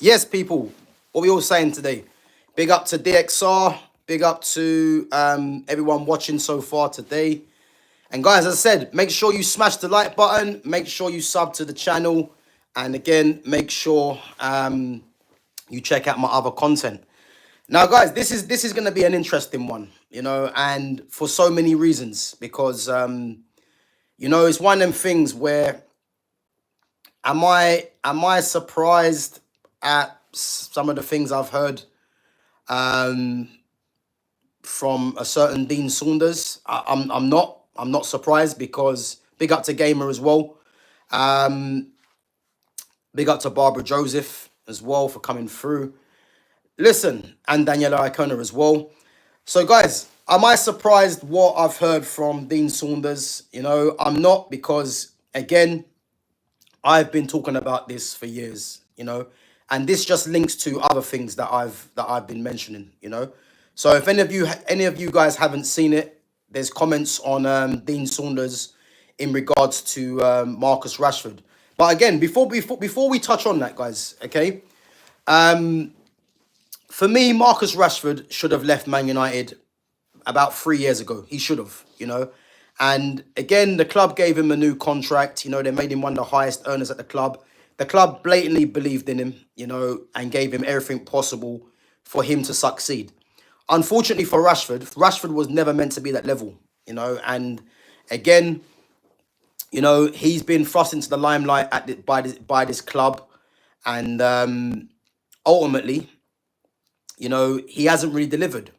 Yes, people, what we all saying today? Big up to DXR. Big up to everyone watching so far today. And guys, as I said, make sure you smash the like button. Make sure you sub to the channel. And again, make sure you check out my other content. Now, guys, this is going to be an interesting one, and for so many reasons. Because, it's one of them things where am I surprised at some of the things I've heard from a certain Dean Saunders? I'm not surprised, because big up to Gamer as well. Big up to Barbara Joseph as well for coming through. Listen, and Daniela Icona as well. So, guys, am I surprised what I've heard from Dean Saunders? I'm not, because again, I've been talking about this for years, and this just links to other things that I've been mentioning, So if any of you guys haven't seen it, there's comments on Dean Saunders in regards to Marcus Rashford. But again, before we touch on that, guys, okay, for me, Marcus Rashford should have left Man United about 3 years ago. He should have, And again, the club gave him a new contract. They made him one of the highest earners at the club. The club blatantly believed in him, and gave him everything possible for him to succeed. Unfortunately for Rashford was never meant to be that level, And again, he's been thrust into the limelight by this club, and ultimately, he hasn't really delivered.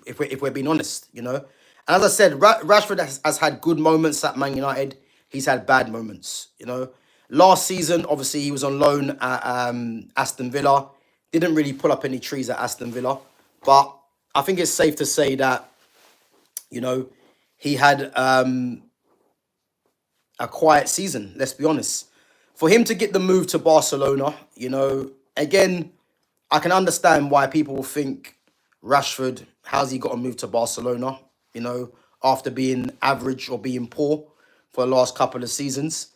If we're being honest, And as I said, Rashford has had good moments at Man United. He's had bad moments, Last season, obviously, he was on loan at Aston Villa. Didn't really pull up any trees at Aston Villa. But I think it's safe to say that, he had a quiet season, let's be honest. For him to get the move to Barcelona, again, I can understand why people will think, Rashford, how's he got to move to Barcelona, after being average or being poor for the last couple of seasons.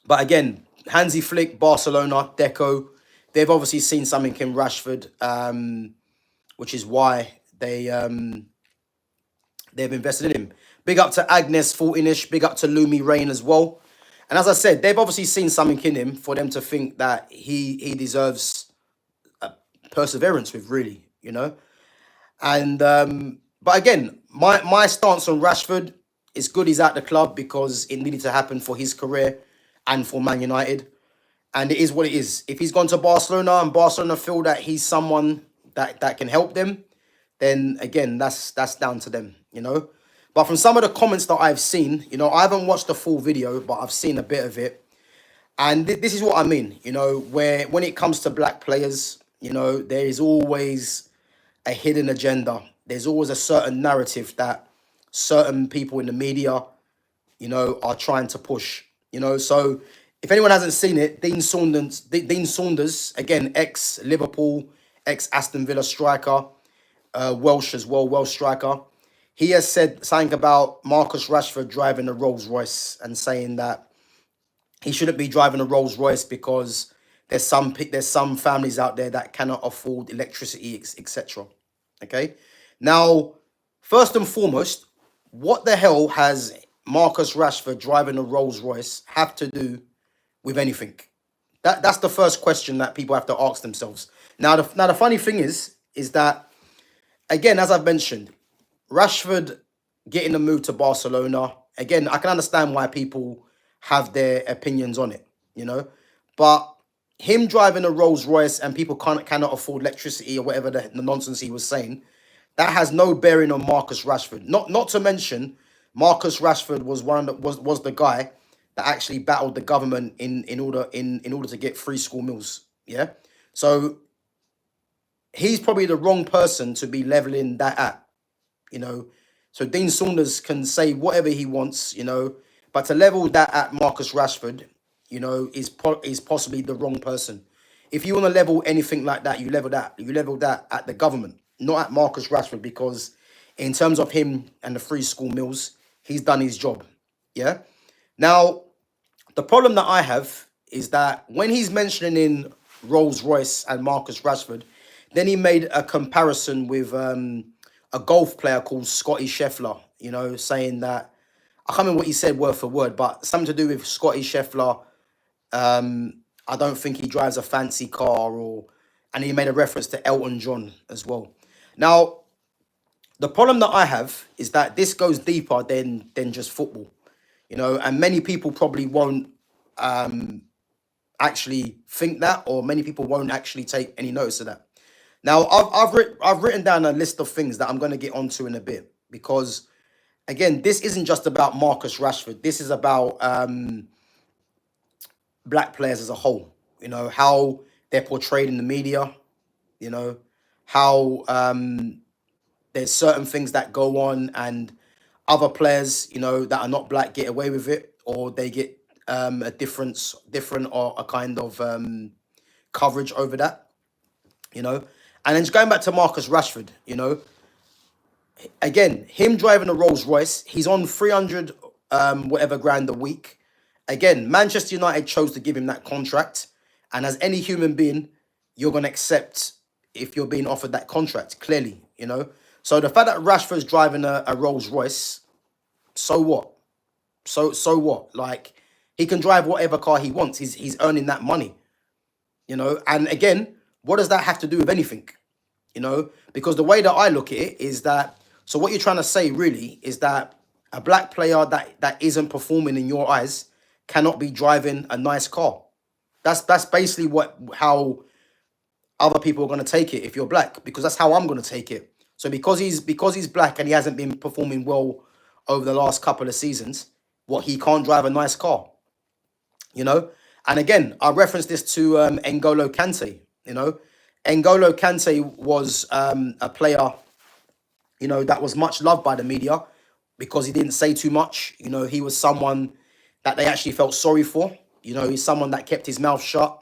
But again, Hansi Flick, Barcelona, Deco, they've obviously seen something in Rashford, which is why they've invested in him. Big up to Agnes 14ish, big up to Lumi Rain as well. And as I said, they've obviously seen something in him for them to think that he deserves perseverance with, really, And but again, my stance on Rashford is good. He's at the club because it needed to happen for his career and for Man United, and it is what it is. If he's gone to Barcelona and Barcelona feel that he's someone that can help them, then again, that's down to them, But from some of the comments that I've seen, I haven't watched the full video, but I've seen a bit of it, and this is what I mean, where when it comes to black players, there is always a hidden agenda. There's always a certain narrative that certain people in the media, are trying to push, So if anyone hasn't seen it, Dean Saunders, again, ex-Liverpool, ex-Aston Villa striker, Welsh as well, Welsh striker. He has said something about Marcus Rashford driving a Rolls Royce and saying that he shouldn't be driving a Rolls Royce because there's some families out there that cannot afford electricity, etc. Okay. Now, first and foremost, what the hell has Marcus Rashford driving a Rolls Royce have to do with anything? That's the first question that people have to ask themselves. Now, the funny thing is that, again, as I've mentioned, Rashford getting a move to Barcelona, again, I can understand why people have their opinions on it, But him driving a Rolls Royce and people cannot afford electricity or whatever the nonsense he was saying, that has no bearing on Marcus Rashford. Not to mention, Marcus Rashford was was the guy that actually battled the government in order to get free school meals. Yeah, so he's probably the wrong person to be leveling that at. So Dean Saunders can say whatever he wants, but to level that at Marcus Rashford, is possibly the wrong person. If you want to level anything like that, you level that at the government, not at Marcus Rashford, because in terms of him and the free school meals, he's done his job. Yeah. Now, the problem that I have is that when he's mentioning Rolls Royce and Marcus Rashford. Then he made a comparison with a golf player called Scotty Scheffler, saying that, I can't remember what he said word for word, but something to do with Scotty Scheffler. I don't think he drives a fancy car, and he made a reference to Elton John as well. Now, the problem that I have is that this goes deeper than just football, and many people probably won't actually think that, or many people won't actually take any notice of that. Now, I've written down a list of things that I'm going to get onto in a bit, because again, this isn't just about Marcus Rashford. This is about black players as a whole. How they're portrayed in the media. How there's certain things that go on, and other players, that are not black get away with it, or they get a different or a kind of coverage over that. And then just going back to Marcus Rashford, again, him driving a Rolls Royce, he's on 300 whatever grand a week. Again, Manchester United chose to give him that contract, and as any human being, you're going to accept if you're being offered that contract, clearly, So the fact that Rashford's driving a Rolls Royce, so what? So what? Like, he can drive whatever car he wants. He's earning that money, And again, what does that have to do with anything? Because the way that I look at it is that, so what you're trying to say really is that a black player that isn't performing in your eyes cannot be driving a nice car. That's basically how other people are going to take it if you're black, because that's how I'm going to take it. So because he's black and he hasn't been performing well over the last couple of seasons, he can't drive a nice car, And again, I referenced this to N'Golo Kante, N'Golo Kante was a player, that was much loved by the media because he didn't say too much. He was someone that they actually felt sorry for. He's someone that kept his mouth shut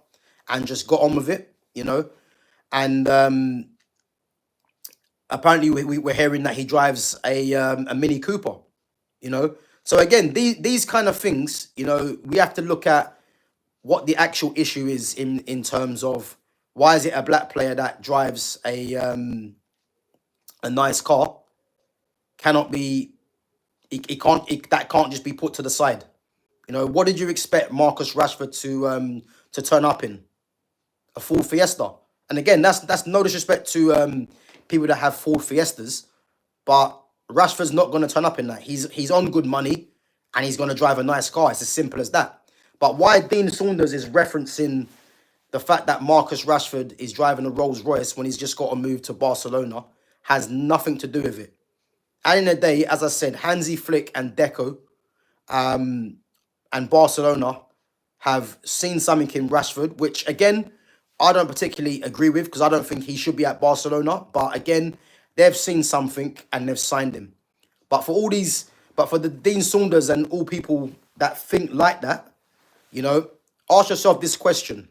and just got on with it, And apparently we're hearing that he drives a Mini Cooper, So again, these kind of things, we have to look at what the actual issue is in terms of, why is it a black player that drives a nice car cannot be, that can't just be put to the side. What did you expect Marcus Rashford to turn up in? A Ford Fiesta? And again, that's no disrespect to people that have Ford Fiestas, but Rashford's not going to turn up in that. He's on good money, and he's going to drive a nice car. It's as simple as that. But why Dean Saunders is referencing the fact that Marcus Rashford is driving a Rolls Royce when he's just got to move to Barcelona has nothing to do with it. And in the day, as I said, Hansi Flick and Deco and Barcelona have seen something in Rashford, which again, I don't particularly agree with, because I don't think he should be at Barcelona. But again, they've seen something and they've signed him. But for the Dean Saunders and all people that think like that, ask yourself this question.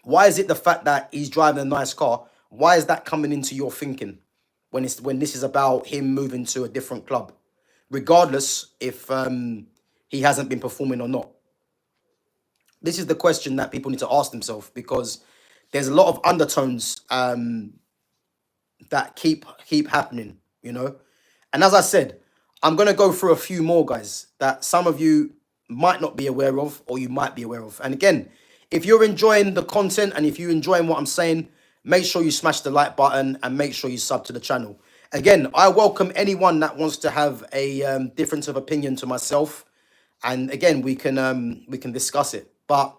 Why is it the fact that he's driving a nice car, why is that coming into your thinking when this is about him moving to a different club, regardless if he hasn't been performing or not? This is the question that people need to ask themselves, because there's a lot of undertones that keep happening, And as I said, I'm going to go through a few more, guys, that some of you might not be aware of, or you might be aware of. And again, if you're enjoying the content and if you're enjoying what I'm saying, make sure you smash the like button and make sure you sub to the channel. Again, I welcome anyone that wants to have a difference of opinion to myself. And again, we can discuss it. But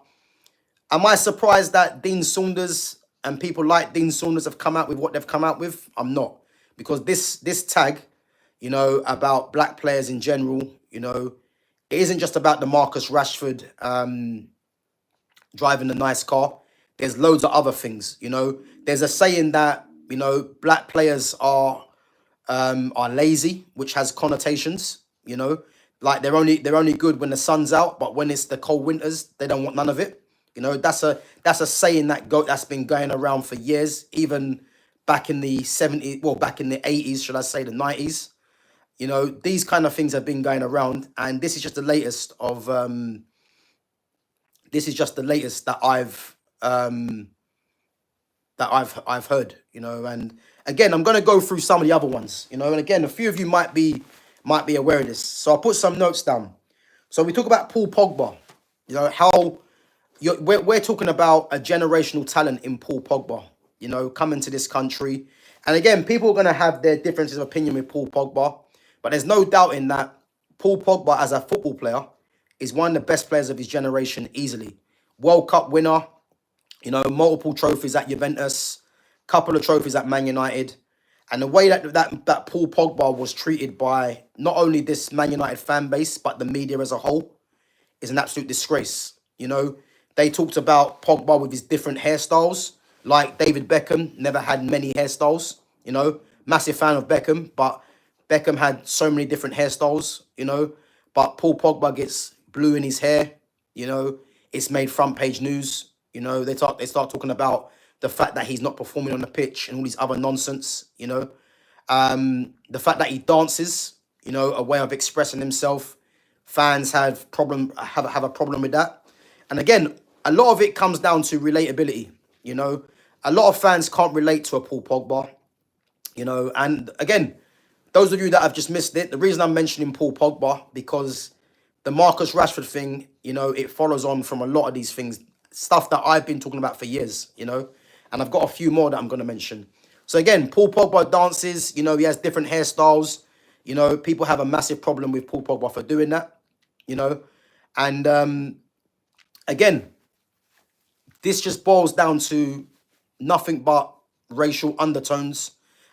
am I surprised that Dean Saunders and people like Dean Saunders have come out with what they've come out with? I'm not. Because this tag, about black players in general, it isn't just about the Marcus Rashford driving a nice car. There's loads of other things, There's a saying that, black players are lazy, which has connotations, like they're only good when the sun's out, but when it's the cold winters, they don't want none of it. That's a saying that's been going around for years, even back in the 70s, well, back in the 80s, should I say, the 90s. These kind of things have been going around, and this is just the latest of that I've that I've heard, you know. And again, I'm going to go through some of the other ones, you know. And again, a few of you might be aware of this. So I'll put some notes down. So we talk about Paul Pogba, you know, how we're talking about a generational talent in Paul Pogba, you know, coming to this country. And again, people are going to have their differences of opinion with Paul Pogba, but there's no doubt in that Paul Pogba as a football player is one of the best players of his generation easily. World Cup winner, you know, multiple trophies at Juventus, couple of trophies at Man United. And the way that Paul Pogba was treated by not only this Man United fan base, but the media as a whole is an absolute disgrace. You know, they talked about Pogba with his different hairstyles, like David Beckham never had many hairstyles, you know, massive fan of Beckham, but Beckham had so many different hairstyles, you know, but Paul Pogba gets blue in his hair, you know, it's made front page news, you know, they start talking about the fact that he's not performing on the pitch and all these other nonsense, you know, the fact that he dances, you know, a way of expressing himself. Fans have a problem with that. And again, a lot of it comes down to relatability, you know. A lot of fans can't relate to a Paul Pogba, you know. And again, those of you that have just missed it, the reason I'm mentioning Paul Pogba, because the Marcus Rashford thing, you know, it follows on from a lot of these things, stuff that I've been talking about for years, you know. And I've got a few more that I'm going to mention. So again, Paul Pogba dances, you know, he has different hairstyles. You know, people have a massive problem with Paul Pogba for doing that, you know. And again, this just boils down to nothing but racial undertones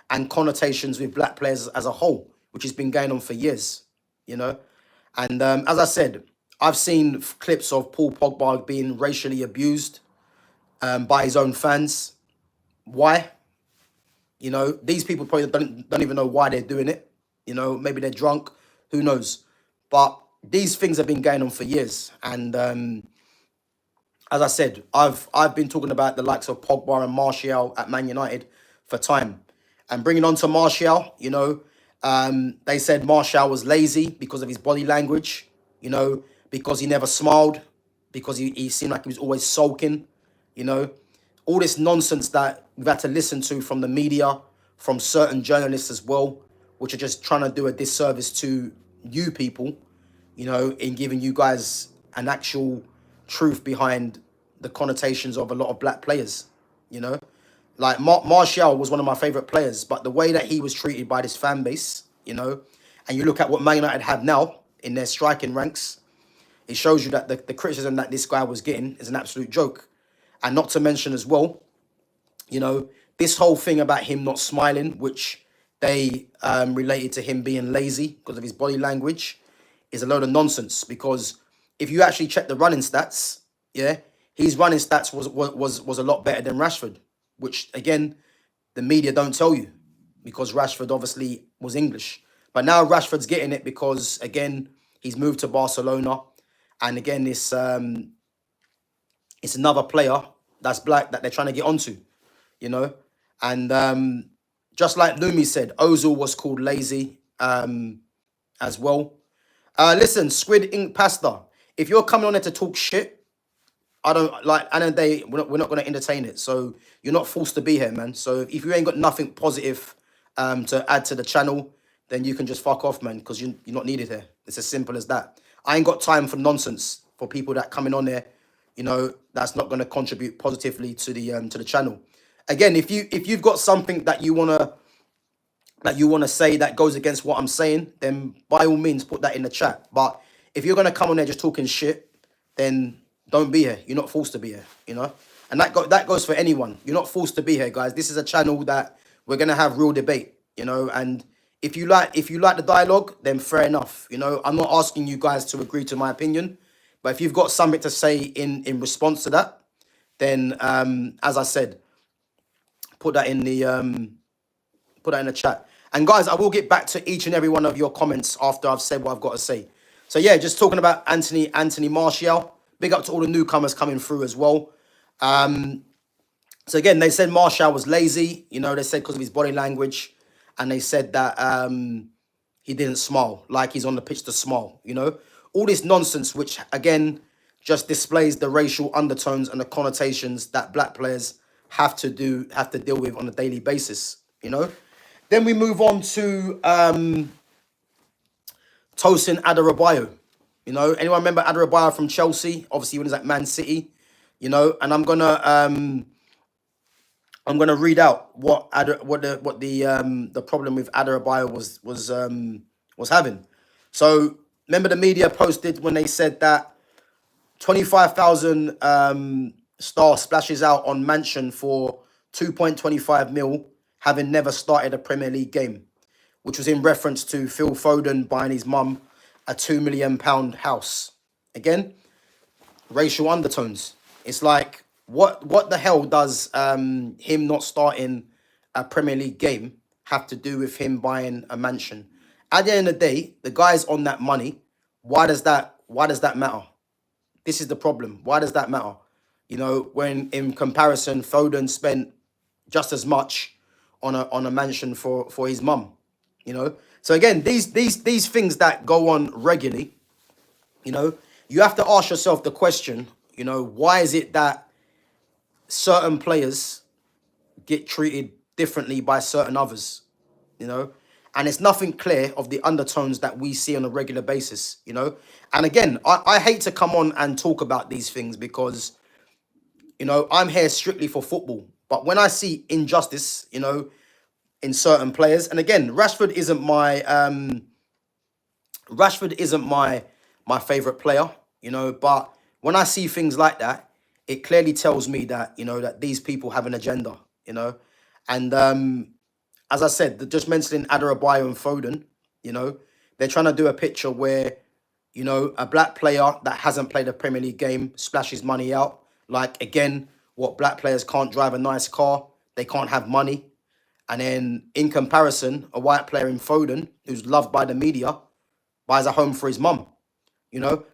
and connotations with black players as a whole, which has been going on for years, you know. And as I said, I've seen clips of Paul Pogba being racially abused by his own fans. Why? You know, these people probably don't even know why they're doing it. You know, maybe they're drunk. Who knows? But these things have been going on for years. And as I said, I've been talking about the likes of Pogba and Martial at Man United for time. And bringing on to Martial, you know, they said Martial was lazy because of his body language, you know, because he never smiled, because he seemed like he was always sulking, you know. All this nonsense that we've had to listen to from the media, from certain journalists as well, which are just trying to do a disservice to you people, you know, in giving you guys an actual truth behind the connotations of a lot of black players, you know. Like Martial was one of my favourite players, but the way that he was treated by this fan base, you know, and you look at what Man United have now in their striking ranks, it shows you that the criticism that this guy was getting is an absolute joke. And not to mention as well, you know, this whole thing about him not smiling, which they related to him being lazy because of his body language, is a load of nonsense. Because if you actually check the running stats, yeah, his running stats was a lot better than Rashford, which again, the media don't tell you, because Rashford obviously was English. But now Rashford's getting it because, again, he's moved to Barcelona. And again, it's another player that's black that they're trying to get onto, you know. And just like Lumi said, Ozil was called lazy as well. Listen, Squid Ink Pasta, if you're coming on there to talk shit, I don't like, and then we're not going to entertain it. So you're not forced to be here, man. So if you ain't got nothing positive to add to the channel, then you can just fuck off, man, because you're not needed here. It's as simple as that. I ain't got time for nonsense for people that coming on there, you know, that's not going to contribute positively to the channel. Again, if you've got something that you wanna say that goes against what I'm saying, then by all means put that in the chat. But if you're gonna come on there just talking shit, then don't be here. You're not forced to be here, you know. And that goes for anyone. You're not forced to be here, guys. This is a channel that we're gonna have real debate, you know. And if you like the dialogue, then fair enough. You know, I'm not asking you guys to agree to my opinion, but if you've got something to say in response to that, then as I said, put that in the chat. And guys, I will get back to each and every one of your comments after I've said what I've got to say. So yeah, just talking about Anthony Martial. Big up to all the newcomers coming through as well. So again, they said Martial was lazy. You know, they said because of his body language. And they said that he didn't smile, like he's on the pitch to smile, you know. All this nonsense, which, again, just displays the racial undertones and the connotations that black players have to deal with on a daily basis. Then we move on to Tosin Adarabioyo. Anyone remember Adarabioyo from Chelsea? Obviously, when he was at Man City. And I'm gonna read out what the problem with Adarabioyo was having. So remember the media posted when they said that 25,000 star splashes out on Mansion for 2.25 mil, having never started a Premier League game, which was in reference to Phil Foden buying his mum a £2 million house. Again, racial undertones. It's like, what the hell does him not starting a Premier League game have to do with him buying a mansion? At the end of the day, the guy's on that money. Why does that matter? This is the problem. Why does that matter? When in comparison, Foden spent just as much on a mansion for his mum. So again, these things that go on regularly, you have to ask yourself the question, why is it that certain players get treated differently by certain others, and it's nothing clear of the undertones that we see on a regular basis, And again, I hate to come on and talk about these things because, I'm here strictly for football. But when I see injustice, in certain players, and again, Rashford isn't my favorite player, but when I see things like that, it clearly tells me that, that these people have an agenda, and as I said, just mentioning Adarabioyo and Foden, they're trying to do a picture where, a black player that hasn't played a Premier League game splashes money out. Like, again, what black players can't drive a nice car, they can't have money. And then in comparison, a white player in Foden, who's loved by the media, buys a home for his mum.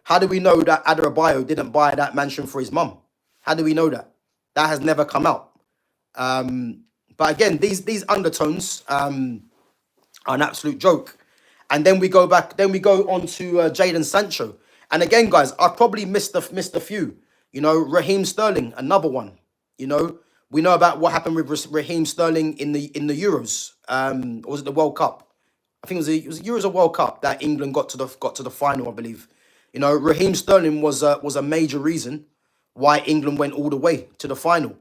How do we know that Adarabioyo didn't buy that mansion for his mum? How do we know that? That has never come out. But again, these undertones are an absolute joke. And then we go on to Jadon Sancho. And again, guys, I probably missed a few. Raheem Sterling, another one. We know about what happened with Raheem Sterling in the Euros. Or was it the World Cup? I think it was Euros or World Cup that England got to the final, I believe. Raheem Sterling was a major reason why England went all the way to the final.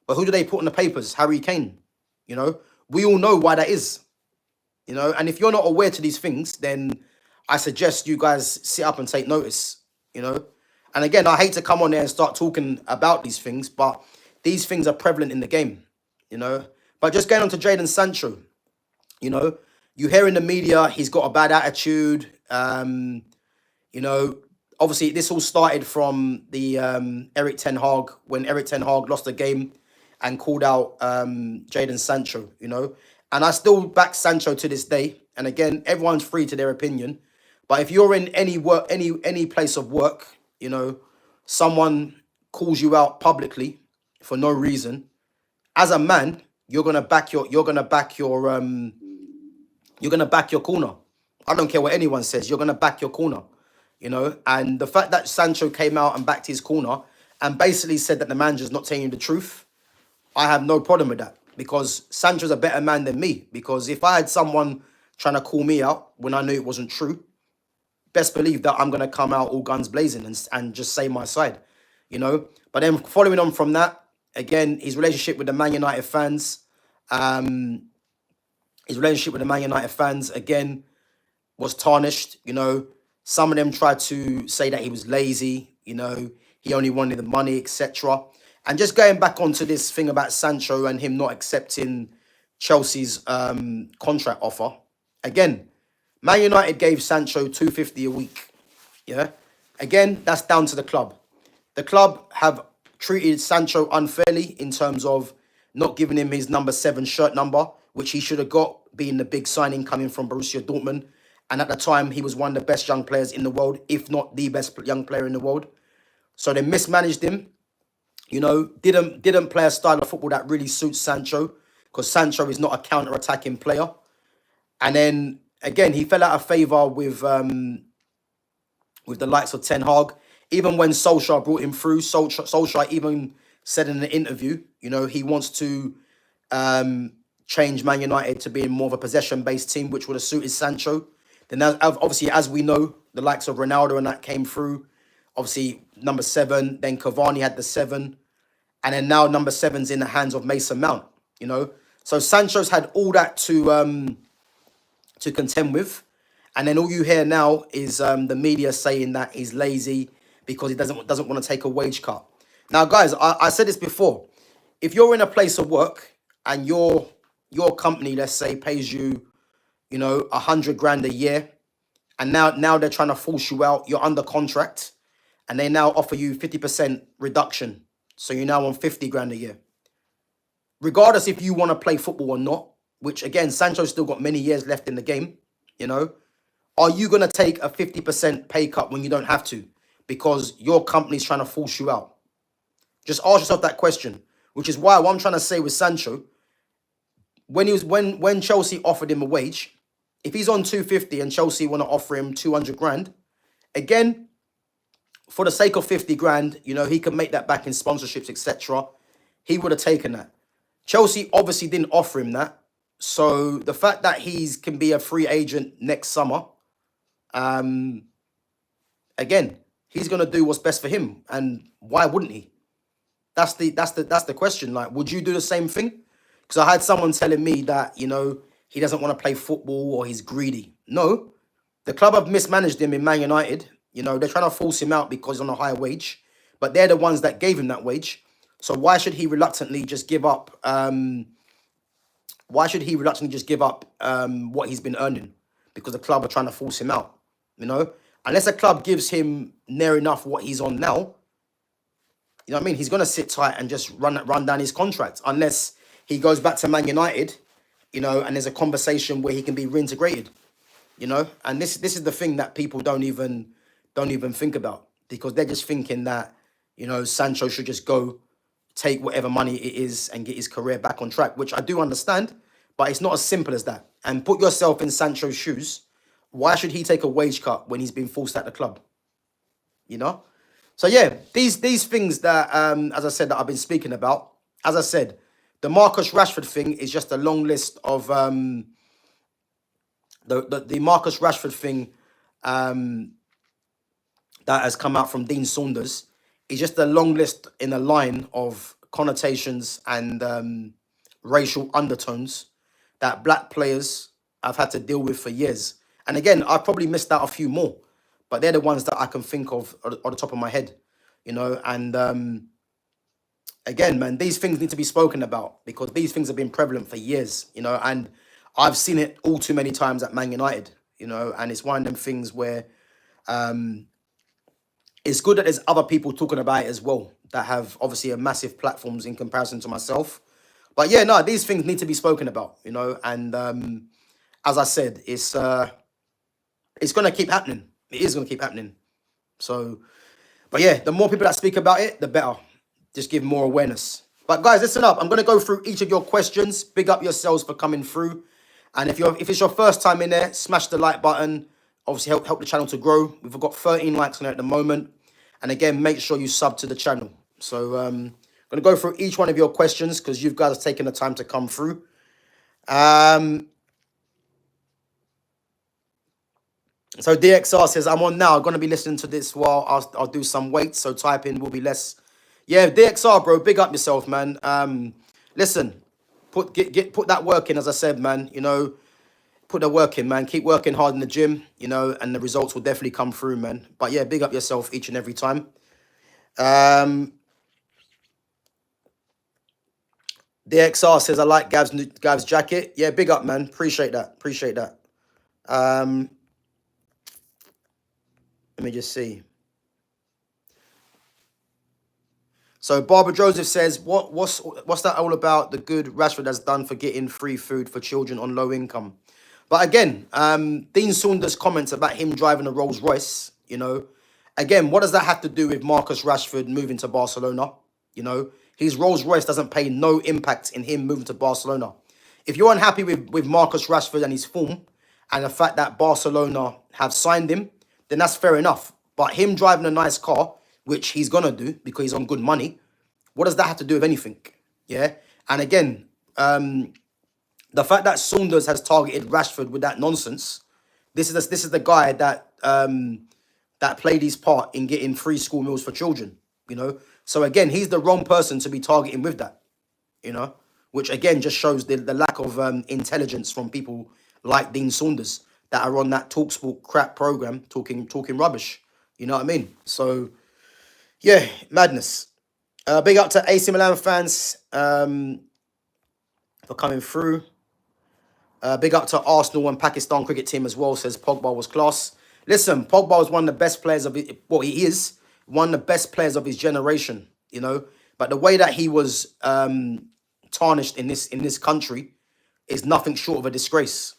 But who do they put in the papers? Harry Kane. We all know why that is. And if you're not aware to these things, then I suggest you guys sit up and take notice. And again, I hate to come on there and start talking about these things, but these things are prevalent in the game. But just going on to Jadon Sancho, you hear in the media he's got a bad attitude. Obviously this all started from the Eric Ten Hag, when Eric Ten Hag lost the game and called out Jadon Sancho, And I still back Sancho to this day. And again, everyone's free to their opinion. But if you're in any work, any place of work, someone calls you out publicly for no reason, as a man, you're gonna back your corner. I don't care what anyone says. You're gonna back your corner, And the fact that Sancho came out and backed his corner and basically said that the manager's not telling you the truth, I have no problem with that, because Sancho's a better man than me. Because if I had someone trying to call me out when I knew it wasn't true, best believe that I'm gonna come out all guns blazing and just say my side, But then following on from that, again, his relationship with the Man United fans, again, was tarnished. Some of them tried to say that he was lazy, he only wanted the money, etc. And just going back onto this thing about Sancho and him not accepting Chelsea's contract offer. Again, Man United gave Sancho $250 a week. Yeah. Again, that's down to the club. The club have treated Sancho unfairly in terms of not giving him his number 7 shirt number, which he should have got, being the big signing coming from Borussia Dortmund. And at the time, he was one of the best young players in the world, if not the best young player in the world. So they mismanaged him. Didn't play a style of football that really suits Sancho, because Sancho is not a counter-attacking player. And then again, he fell out of favour with the likes of Ten Hag. Even when Solskjaer brought him through, Solskjaer even said in an interview, he wants to change Man United to being more of a possession-based team, which would have suited Sancho. Then obviously, as we know, the likes of Ronaldo and that came through. Obviously, number 7. Then Cavani had the 7. And then now number 7's in the hands of Mason Mount. So Sancho's had all that to contend with. And then all you hear now is the media saying that he's lazy because he doesn't want to take a wage cut. Now, guys, I said this before. If you're in a place of work and your company, let's say, pays you, 100 grand a year, and now they're trying to force you out, you're under contract, and they now offer you 50% reduction. So you're now on 50 grand a year. Regardless if you want to play football or not, which again, Sancho's still got many years left in the game, are you going to take a 50% pay cut when you don't have to because your company's trying to force you out? Just ask yourself that question, which is why what I'm trying to say with Sancho, when Chelsea offered him a wage, if he's on 250 and Chelsea want to offer him 200 grand, again, for the sake of 50 grand, he can make that back in sponsorships, etc. He would have taken that. Chelsea obviously didn't offer him that. So the fact that he can be a free agent next summer, again, he's going to do what's best for him. And why wouldn't he? That's the question. Like, would you do the same thing? Because I had someone telling me that, he doesn't want to play football or he's greedy. No, the club have mismanaged him in Man United. They're trying to force him out because he's on a higher wage, but they're the ones that gave him that wage. So why should he reluctantly just give up? What he's been earning? Because the club are trying to force him out. Unless a club gives him near enough what he's on now, he's gonna sit tight and just run down his contract unless he goes back to Man United, and there's a conversation where he can be reintegrated. And this is the thing that people don't even think about, because they're just thinking that, Sancho should just go take whatever money it is and get his career back on track, which I do understand, but it's not as simple as that. And put yourself in Sancho's shoes. Why should he take a wage cut when he's been forced at the club? So yeah, these things that, as I said, that I've been speaking about, as I said, the Marcus Rashford thing is just a long list of, the Marcus Rashford thing, that has come out from Dean Saunders is just a long list in a line of connotations and racial undertones that black players have had to deal with for years. And again, I've probably missed out a few more, but they're the ones that I can think of on the top of my head, and again, man, these things need to be spoken about because these things have been prevalent for years, and I've seen it all too many times at Man United, and it's one of them things where it's good that there's other people talking about it as well that have obviously a massive platforms in comparison to myself. But yeah, no, these things need to be spoken about, and as I said, it's going to keep happening. It is going to keep happening. So, but yeah, the more people that speak about it, the better. Just give more awareness. But guys, listen up. I'm going to go through each of your questions. Big up yourselves for coming through. And if it's your first time in there, smash the like button. Obviously, help the channel to grow. We've got 13 likes on it at the moment. And again, make sure you sub to the channel. So I'm going to go through each one of your questions because you guys have taken the time to come through. So DXR says, I'm on now. I'm going to be listening to this while I'll do some weights. So typing will be less. Yeah, DXR, bro. Big up yourself, man. Listen, put that work in, as I said, man. Put the work in, man. Keep working hard in the gym, and the results will definitely come through, man. But yeah, big up yourself each and every time. DXR says, I like Gav's jacket. Yeah, big up, man. Appreciate that. Let me just see. So Barbara Joseph says, what's that all about? The good Rashford has done for getting free food for children on low income. But again, Dean Saunders' comments about him driving a Rolls Royce, again, what does that have to do with Marcus Rashford moving to Barcelona? His Rolls Royce doesn't pay no impact in him moving to Barcelona. If you're unhappy with Marcus Rashford and his form and the fact that Barcelona have signed him, then that's fair enough. But him driving a nice car, which he's going to do because he's on good money, What does that have to do with anything? Yeah. And again, the fact that Saunders has targeted Rashford with that nonsense, this is the guy that that played his part in getting free school meals for children. You know, so again, he's the wrong person to be targeting with that. You know, which again just shows the lack of intelligence from people like Dean Saunders that are on that Talksport crap program talking rubbish. You know what I mean? So yeah, madness. Big up to AC Milan fans for coming through. Big up to Arsenal and Pakistan cricket team as well. Says Pogba was class. Listen, Pogba was one of the best players of it. Well, he is one of the best players of his generation. You know, but the way that he was tarnished in this country is nothing short of a disgrace.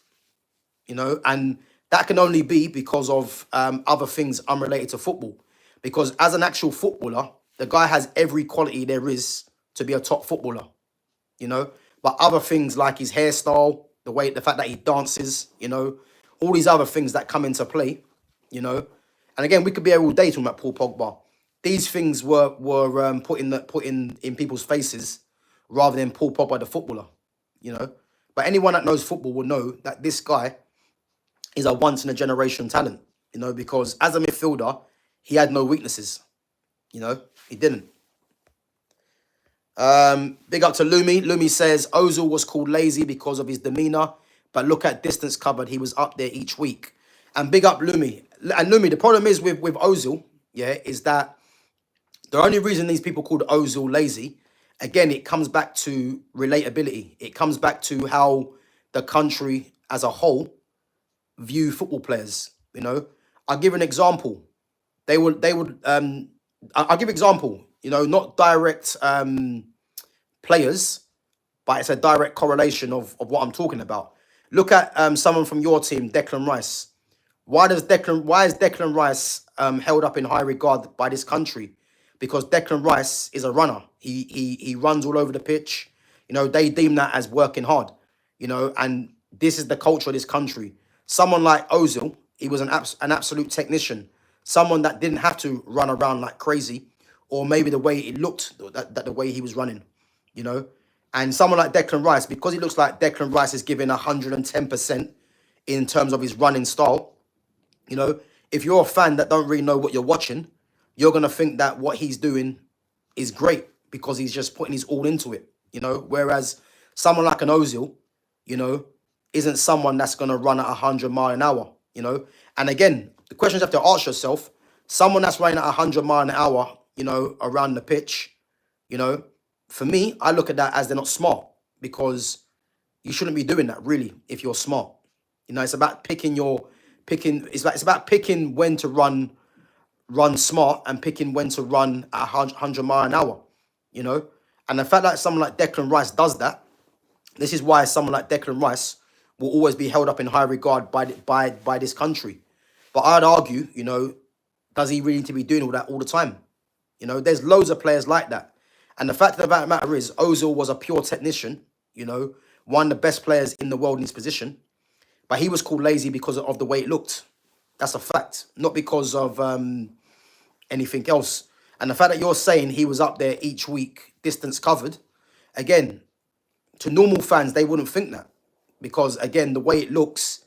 You know, and that can only be because of other things unrelated to football. Because as an actual footballer, the guy has every quality there is to be a top footballer. You know, but other things like his hairstyle, the fact that he dances, you know, all these other things that come into play, you know. And again, we could be here all day talking about Paul Pogba. These things were put in people's faces rather than Paul Pogba the footballer, you know. But anyone that knows football will know that this guy is a once in a generation talent, you know, because as a midfielder, he had no weaknesses, you know, he didn't. Big up to Lumi. Lumi says Ozil was called lazy because of his demeanor, but look at distance covered. He was up there each week. And big up Lumi. And Lumi, the problem is with Ozil, yeah, is that the only reason these people called Ozil lazy, again, it comes back to relatability. It comes back to how the country as a whole view football players. You know, I'll give an example. I'll give example. You know, not direct players, but it's a direct correlation of what I'm talking about. Look at someone from your team, Declan Rice. Why is Declan Rice held up in high regard by this country? Because Declan Rice is a runner. He runs all over the pitch. You know, they deem that as working hard. You know, and this is the culture of this country. Someone like Ozil, he was an absolute technician. Someone that didn't have to run around like crazy, or maybe the way it looked, that the way he was running, you know. And someone like Declan Rice, because he looks like Declan Rice is giving 110% in terms of his running style, you know, if you're a fan that don't really know what you're watching, you're going to think that what he's doing is great because he's just putting his all into it, you know. Whereas someone like an Ozil, you know, isn't someone that's going to run at 100 mph, you know. And again, the questions you have to ask yourself, someone that's running at 100 mph, you know, around the pitch, you know, for me, I look at that as they're not smart because you shouldn't be doing that really if you're smart. You know, it's about it's about picking when to run smart and picking when to run at 100 mph, you know. And the fact that someone like Declan Rice does that, this is why someone like Declan Rice will always be held up in high regard by this country. But I'd argue, you know, does he really need to be doing all that all the time? You know, there's loads of players like that. And the fact of the matter is, Ozil was a pure technician, you know, one of the best players in the world in his position. But he was called lazy because of the way it looked. That's a fact, not because of anything else. And the fact that you're saying he was up there each week, distance covered, again, to normal fans, they wouldn't think that. Because, again, the way it looks,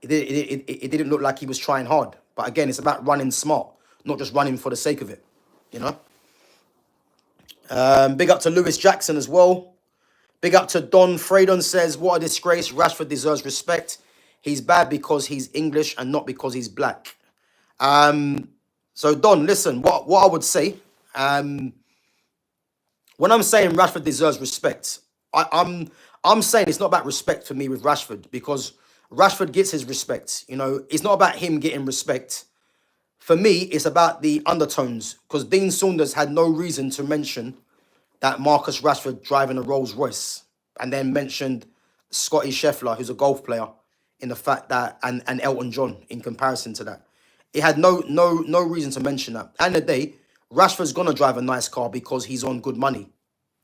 it didn't look like he was trying hard. But, again, it's about running smart, not just running for the sake of it, you know. Big up to Lewis Jackson as well. Big up to Don Freydon says, what a disgrace. Rashford deserves respect. He's bad because he's English and not because he's black. So, Don, listen, what I would say, when I'm saying Rashford deserves respect, I'm saying it's not about respect for me with Rashford because Rashford gets his respect. You know, it's not about him getting respect. For me, it's about the undertones because Dean Saunders had no reason to mention that Marcus Rashford driving a Rolls Royce and then mentioned Scotty Scheffler, who's a golf player, in the fact that and Elton John in comparison to that. It had no reason to mention that. At the end of the day, Rashford's gonna drive a nice car because he's on good money.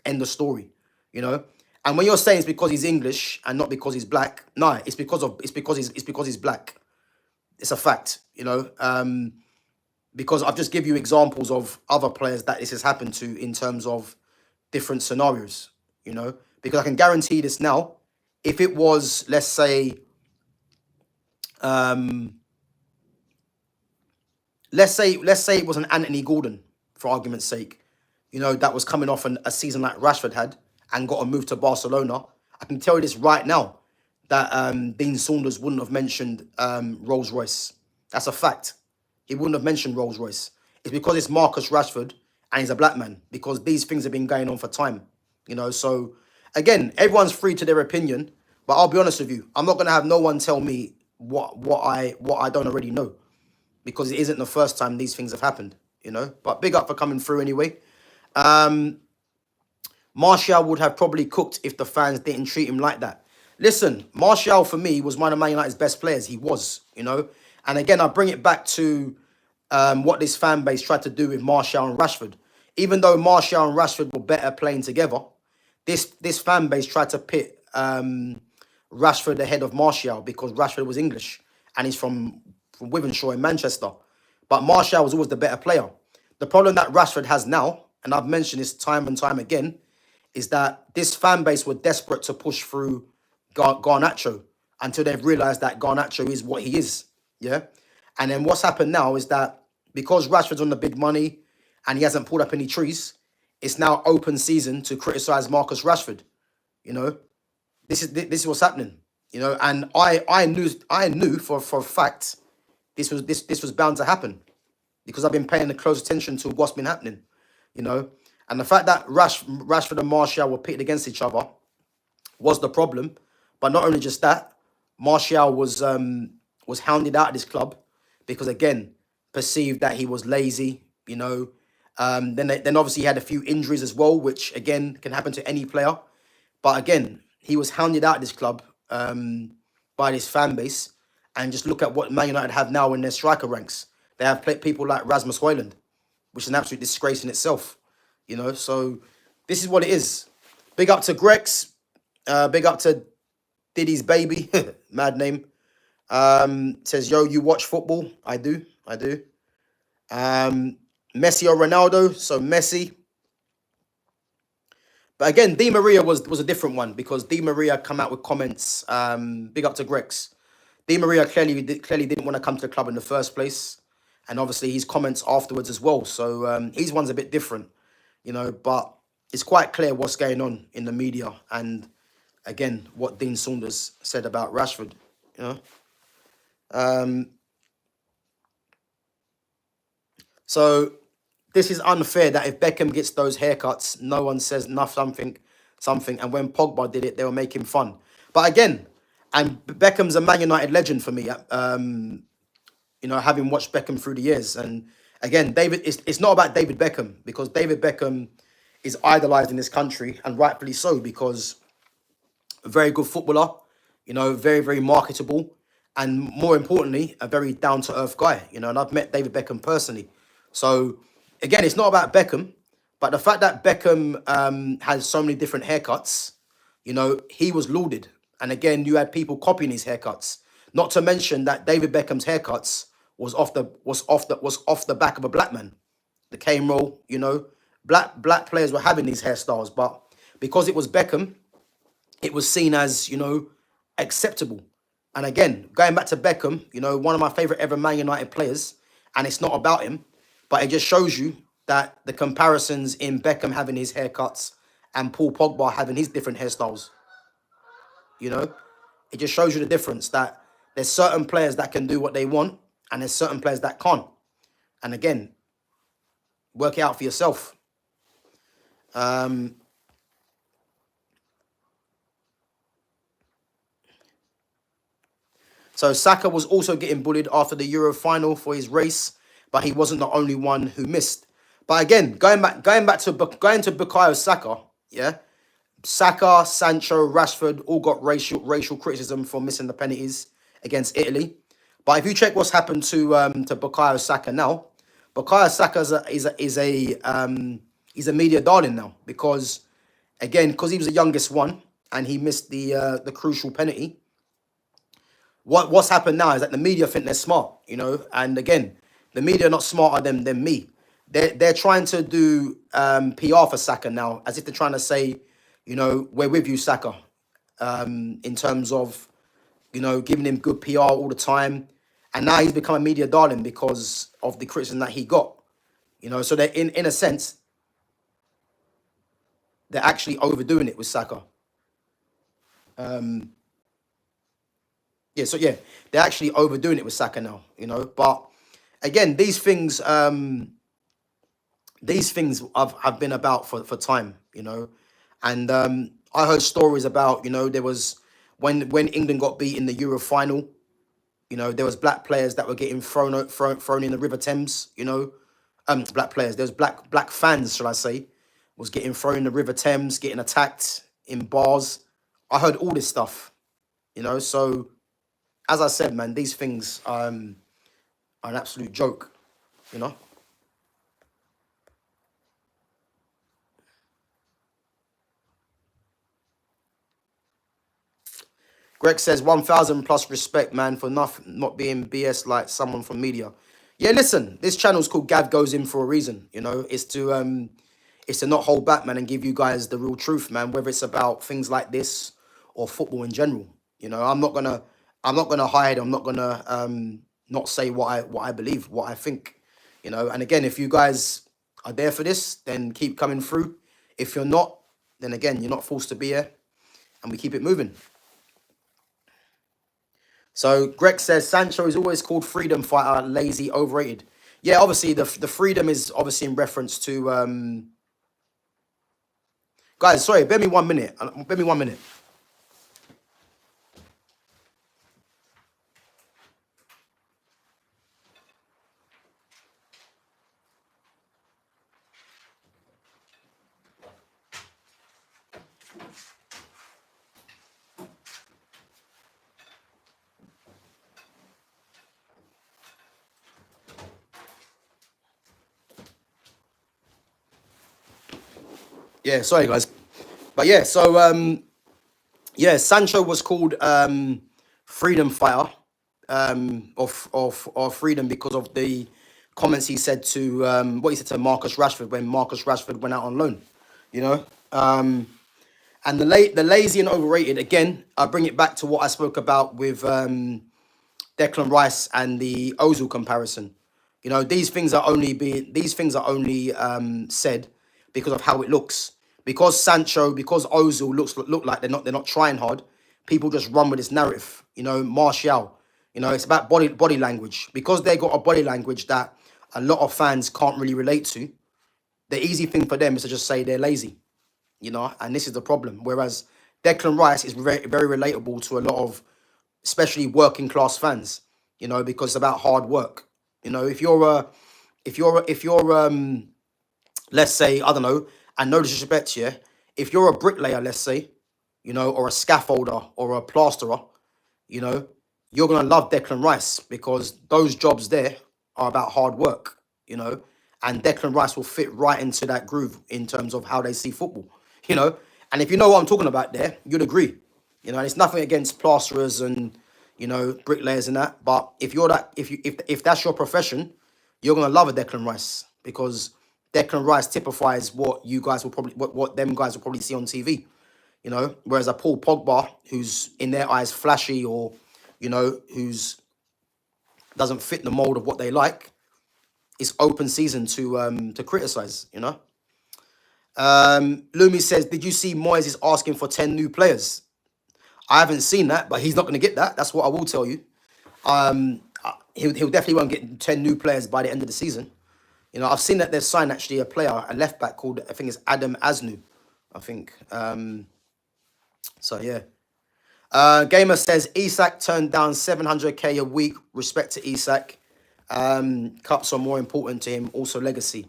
End of story. You know? And when you're saying it's because he's English and not because he's black, no, it's because he's black. It's a fact, you know. Because I've just give you examples of other players that this has happened to in terms of different scenarios, because I can guarantee this now. If it was, um, let's say it was an Anthony Gordon, for argument's sake, that was coming off a season like Rashford had and got a move to Barcelona. I can tell you this right now, that Dean Saunders wouldn't have mentioned Rolls Royce. That's a fact. He wouldn't have mentioned Rolls Royce. It's because it's Marcus Rashford and he's a black man, because these things have been going on for time. So again, everyone's free to their opinion, but I'll be honest with you, I'm not gonna have no one tell me what I don't already know, because it isn't the first time these things have happened, But big up for coming through anyway. Martial would have probably cooked if the fans didn't treat him like that. Listen, Martial for me was one of Man United's best players. He was, And again, I bring it back to what this fan base tried to do with Martial and Rashford. Even though Martial and Rashford were better playing together, this fan base tried to pit Rashford ahead of Martial because Rashford was English and he's from Wivenshaw in Manchester. But Martial was always the better player. The problem that Rashford has now, and I've mentioned this time and time again, is that this fan base were desperate to push through Garnacho until they've realised that Garnacho is what he is. Yeah? And then what's happened now is that because Rashford's on the big money and he hasn't pulled up any trees, it's now open season to criticise Marcus Rashford. This is what's happening. And I knew for a fact this was bound to happen, because I've been paying close attention to what's been happening. And the fact that Rashford and Martial were pitted against each other was the problem. But not only just that, Martial was hounded out of this club because, again, perceived that he was lazy, Then obviously he had a few injuries as well, which, again, can happen to any player. But, again, he was hounded out of this club by this fan base. And just look at what Man United have now in their striker ranks. They have people like Rasmus Højlund, which is an absolute disgrace in itself. So this is what it is. Big up to Grex. Big up to Diddy's baby. Mad name. Says, yo, you watch football? I do. Messi or Ronaldo? So Messi. But again, Di Maria was a different one, because Di Maria come out with comments. Big up to Grex. Di Maria clearly didn't want to come to the club in the first place. And obviously his comments afterwards as well. So his one's a bit different, but it's quite clear what's going on in the media. And again, what Dean Saunders said about Rashford, So this is unfair that if Beckham gets those haircuts, no one says something. And when Pogba did it, they were making fun. But again, and Beckham's a Man United legend for me, having watched Beckham through the years. And again, it's not about David Beckham, because David Beckham is idolised in this country, and rightfully so, because a very good footballer, very, very marketable, and more importantly, a very down-to-earth guy, and I've met David Beckham personally. So, again, it's not about Beckham, but the fact that Beckham has so many different haircuts, he was lauded. And again, you had people copying his haircuts. Not to mention that David Beckham's haircuts was off the back of a black man. The cane roll, black players were having these hairstyles, but because it was Beckham, it was seen as, acceptable. And again, going back to Beckham, one of my favourite ever Man United players, and it's not about him, but it just shows you that the comparisons in Beckham having his haircuts and Paul Pogba having his different hairstyles, it just shows you the difference, that there's certain players that can do what they want and there's certain players that can't. And again, work it out for yourself. So Saka was also getting bullied after the Euro final for his race, but he wasn't the only one who missed. But again, going to Bukayo Saka, yeah, Saka, Sancho, Rashford all got racial criticism for missing the penalties against Italy. But if you check what's happened to Bukayo Saka now, Bukayo Saka is a media darling now, because he was the youngest one and he missed the crucial penalty. What's happened now is that the media think they're smart, and again, the media are not smarter than me. they're trying to do PR for Saka now, as if they're trying to say, you know, we're with you, Saka, in terms of, you know, giving him good PR all the time. And now he's become a media darling because of the criticism that he got. You know, so they're in a sense, they're actually overdoing it with Saka. Yeah, they're actually overdoing it with Saka now, you know. But again, these things have been about for time, you know. And I heard stories about, you know, there was when England got beat in the Euro final, you know, there was black players that were getting thrown in the River Thames, you know. Black players, there was black fans, shall I say, was getting thrown in the River Thames, getting attacked in bars. I heard all this stuff, you know. So as I said, man, these things are an absolute joke, you know. Greg says 1,000 plus respect, man, for not being BS like someone from media. Yeah, listen, this channel's called Gav Goes In for a reason, you know. It's to not hold back, man, and give you guys the real truth, man, whether it's about things like this or football in general. You know, I'm not gonna hide, I'm not gonna not say what I believe, what I think. You know, and again, if you guys are there for this, then keep coming through. If you're not, then again, you're not forced to be here, and we keep it moving. So Greg says Sancho is always called freedom fighter, lazy, overrated. Yeah, obviously the freedom is obviously in reference to guys. Sorry, bear me 1 minute. Bear me 1 minute. Yeah, sorry guys, but yeah. So yeah, Sancho was called freedom fighter of freedom because of the comments he said to what he said to Marcus Rashford when Marcus Rashford went out on loan. You know, and the lazy and overrated again. I bring it back to what I spoke about with Declan Rice and the Ozil comparison. You know, these things are only said because of how it looks. Because Sancho, because Ozil look like they're not trying hard. People just run with this narrative. You know, Martial. You know, it's about body language because they got a body language that a lot of fans can't really relate to. The easy thing for them is to just say they're lazy, you know, and this is the problem. Whereas Declan Rice is very relatable to a lot of, especially working class fans, you know, because it's about hard work. You know, if you're let's say, I don't know, and no disrespect here, if you're a bricklayer, let's say, you know, or a scaffolder or a plasterer, you know, you're gonna love Declan Rice because those jobs there are about hard work, you know, and Declan Rice will fit right into that groove in terms of how they see football, you know. And if you know what I'm talking about there, you'd agree, you know. And it's nothing against plasterers and, you know, bricklayers and that, but if that's your profession, you're gonna love a Declan Rice because Declan Rice typifies what you guys will probably what them guys will probably see on TV, you know. Whereas a Paul Pogba, who's in their eyes flashy or, you know, who's doesn't fit the mold of what they like, it's open season to criticize, you know. Lumi says, did you see Moyes is asking for 10 new players? I haven't seen that, but he's not going to get that. That's what I will tell you. He'll definitely won't get 10 new players by the end of the season. You know, I've seen that they've signed actually a player, a left back called, I think it's Adam Asnu, I think. So yeah. Gamer says Isak turned down 700k a week. Respect to Isak. Cups are more important to him. Also legacy.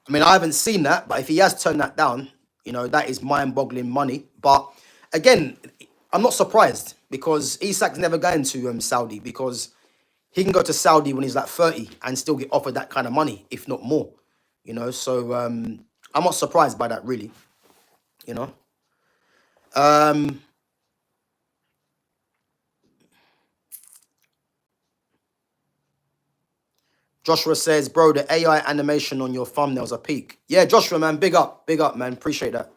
I mean, I haven't seen that, but if he has turned that down, you know, that is mind-boggling money. But again, I'm not surprised because Isak's never going to Saudi because he can go to Saudi when he's like 30 and still get offered that kind of money, if not more. You know, so I'm not surprised by that really. You know. Joshua says, bro, the AI animation on your thumbnails are peak. Yeah, Joshua, man, big up, man. Appreciate that.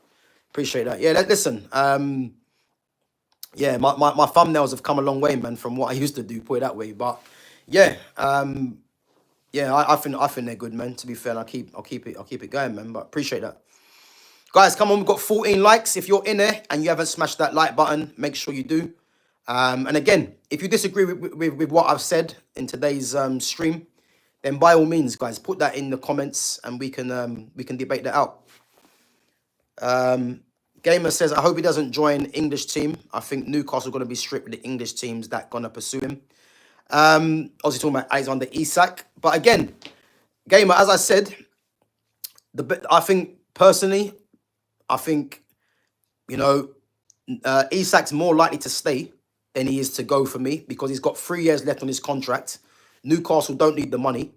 Yeah, listen, yeah, my thumbnails have come a long way, man, from what I used to do, put it that way. But yeah, yeah, I think they're good, man. To be fair, and I'll keep it going, man. But appreciate that. Guys, come on, we've got 14 likes. If you're in there and you haven't smashed that like button, make sure you do. And again, if you disagree with what I've said in today's stream, then by all means, guys, put that in the comments and we can debate that out. Gamer says, I hope he doesn't join English team. I think Newcastle are going to be strict with the English teams that going to pursue him. Obviously talking about Alexander Isak. But again, Gamer, as I said, I think personally, you know, Isak's more likely to stay than he is to go for me because he's got 3 years left on his contract. Newcastle don't need the money,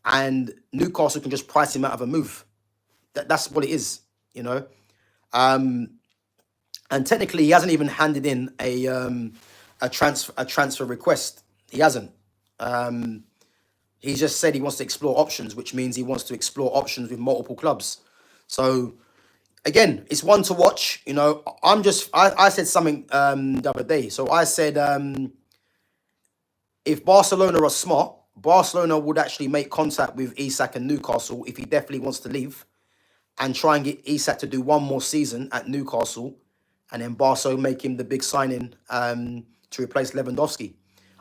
and Newcastle can just price him out of a move. That's what it is, you know. And technically, he hasn't even handed in a transfer request. He hasn't. He just said he wants to explore options, which means he wants to explore options with multiple clubs. So again, it's one to watch. You know, I said something the other day. So I said if Barcelona are smart, Barcelona would actually make contact with Isak and Newcastle if he definitely wants to leave, and try and get Isak to do one more season at Newcastle, and then Barca make him the big signing to replace Lewandowski.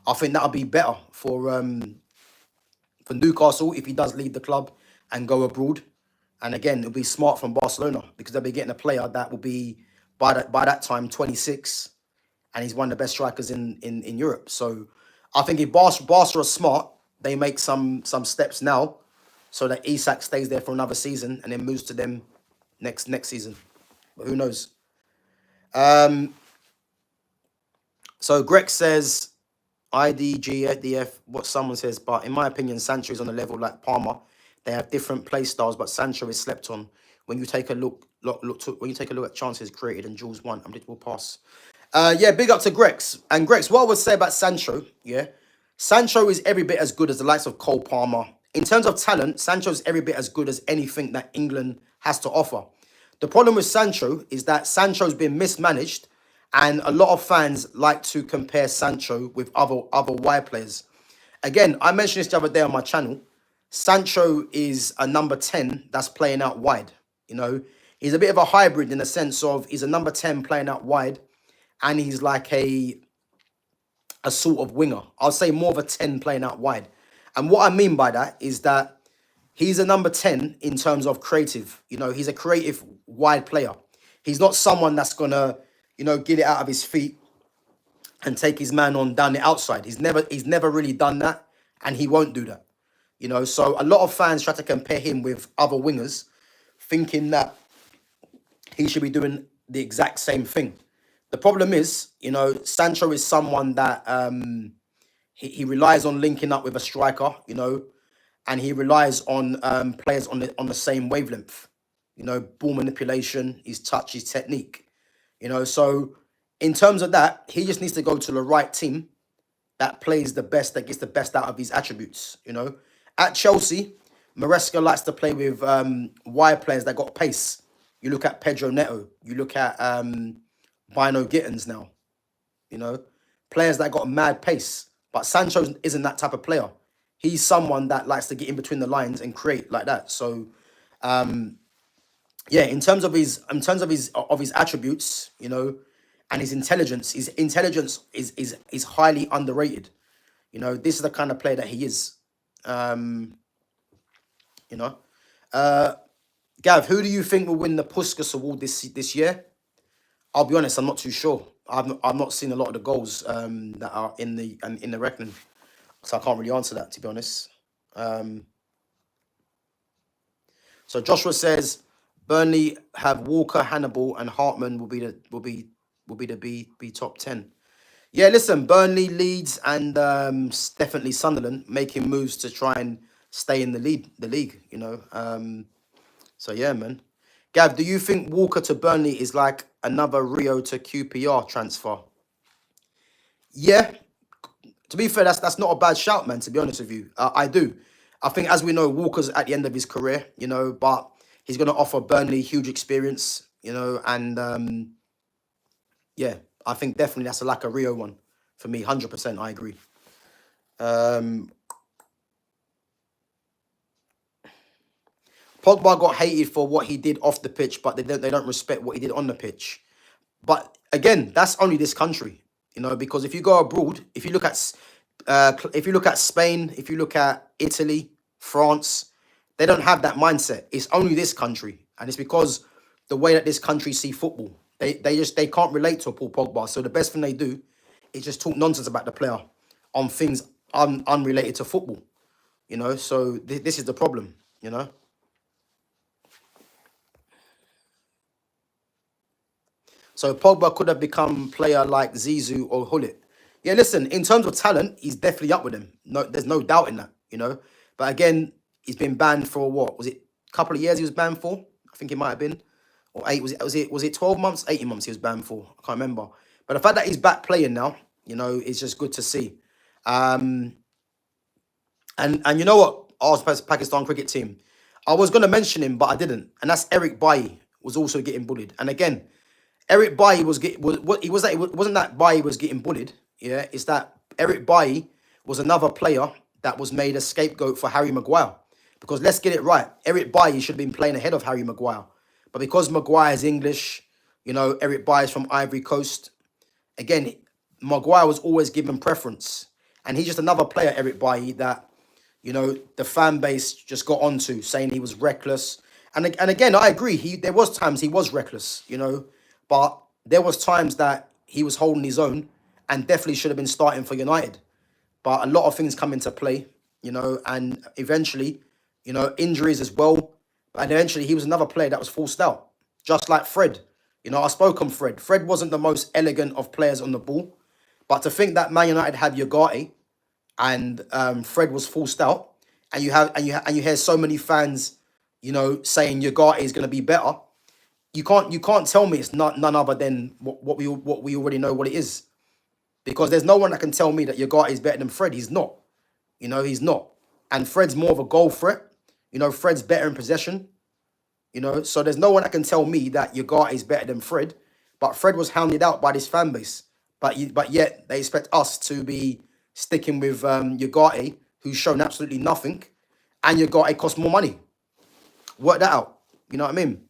I think that would be better for Newcastle if he does leave the club and go abroad. And again, it'll be smart from Barcelona because they'll be getting a player that will be by that time 26, and he's one of the best strikers in Europe. So I think if Barca are smart, they make some steps now so that Isak stays there for another season and then moves to them next season. But who knows? So Greg says, IDGDF, what someone says, but in my opinion, Sancho is on a level like Palmer. They have different play styles, but Sancho is slept on. When you take a look at chances created and Jules won, unpredictable pass. Yeah, big up to Grex. And Grex, what I would say about Sancho, yeah, Sancho is every bit as good as the likes of Cole Palmer. In terms of talent, Sancho is every bit as good as anything that England has to offer. The problem with Sancho is that Sancho's been mismanaged, and a lot of fans like to compare Sancho with other wide players. Again, I mentioned this the other day on my channel. Sancho is a number 10 that's playing out wide. You know, he's a bit of a hybrid in the sense of he's a number 10 playing out wide, and he's like a sort of winger. I'll say more of a 10 playing out wide. And what I mean by that is that he's a number 10 in terms of creative. You know, he's a creative wide player. He's not someone that's going to, you know, get it out of his feet and take his man on down the outside. He's never really done that, and he won't do that. You know, so a lot of fans try to compare him with other wingers, thinking that he should be doing the exact same thing. The problem is, you know, Sancho is someone that he relies on linking up with a striker, you know, and he relies on players on the same wavelength. You know, ball manipulation, his touch, his technique. You know, so in terms of that, he just needs to go to the right team that plays the best, that gets the best out of his attributes. You know, at Chelsea, Maresca likes to play with wide players that got pace. You look at Pedro Neto. You look at Bino Gittins now. You know, players that got mad pace. But Sancho isn't that type of player. He's someone that likes to get in between the lines and create like that. So, yeah, in terms of his attributes, you know, and his intelligence is highly underrated. You know, this is the kind of player that he is. You know, Gav, who do you think will win the Puskas Award this year? I'll be honest, I'm not too sure. I've not seen a lot of the goals that are in the reckoning, so I can't really answer that, to be honest. So Joshua says Burnley have Walker, Hannibal, and Hartman will be the B top 10. Yeah, listen, Burnley, Leeds, and definitely Sunderland making moves to try and stay in the league. You know, so yeah, man. Gav, do you think Walker to Burnley is like another Rio to QPR transfer? Yeah, to be fair, that's not a bad shout, man. To be honest with you, I do. I think, as we know, Walker's at the end of his career, you know, but he's going to offer Burnley huge experience, you know, and yeah, I think definitely that's like a Rio one for me, 100%. I agree. Pogba got hated for what he did off the pitch, but they don't respect what he did on the pitch. But again, that's only this country, you know, because if you go abroad, if you look at Spain, if you look at Italy, France, they don't have that mindset. It's only this country, and it's because the way that this country see football, they can't relate to a Paul Pogba. So the best thing they do is just talk nonsense about the player on things unrelated to football, you know. So this is the problem, you know. So Pogba could have become player like Zizou or Hullet. Yeah, listen, in terms of talent, he's definitely up with them. No, there's no doubt in that, you know. But again, he's been banned for what? Was it a couple of years he was banned for? I think it might have been. Or eight, was it 12 months? 18 months he was banned for. I can't remember. But the fact that he's back playing now, you know, it's just good to see. Um, and you know what? Our Pakistan cricket team. I was gonna mention him, but I didn't. And that's Eric Bailly was also getting bullied. And again, Eric Bailly was getting what he was that it wasn't that Bailly was getting bullied. Yeah, it's that Eric Bailly was another player that was made a scapegoat for Harry Maguire. Because let's get it right, Eric Bailly should have been playing ahead of Harry Maguire, but because Maguire is English, you know, Eric Bailly is from Ivory Coast. Again, Maguire was always given preference, and he's just another player, Eric Bailly, that, you know, the fan base just got onto, saying he was reckless. And again, I agree. There was times he was reckless, you know, but there was times that he was holding his own and definitely should have been starting for United. But a lot of things come into play, you know, and eventually, you know, injuries as well. And eventually he was another player that was forced out, just like Fred. You know, I spoke on Fred. Fred wasn't the most elegant of players on the ball, but to think that Man United had Ugarte and Fred was forced out, and you hear so many fans, you know, saying Ugarte is going to be better. You can't tell me it's not none other than what we already know what it is, because there's no one that can tell me that Ugarte is better than Fred. He's not. You know, he's not. And Fred's more of a goal threat. You know, Fred's better in possession. You know, so there's no one that can tell me that Ugarte is better than Fred. But Fred was hounded out by this fan base. But yet they expect us to be sticking with Ugarte, who's shown absolutely nothing, and Ugarte costs more money. Work that out. You know what I mean?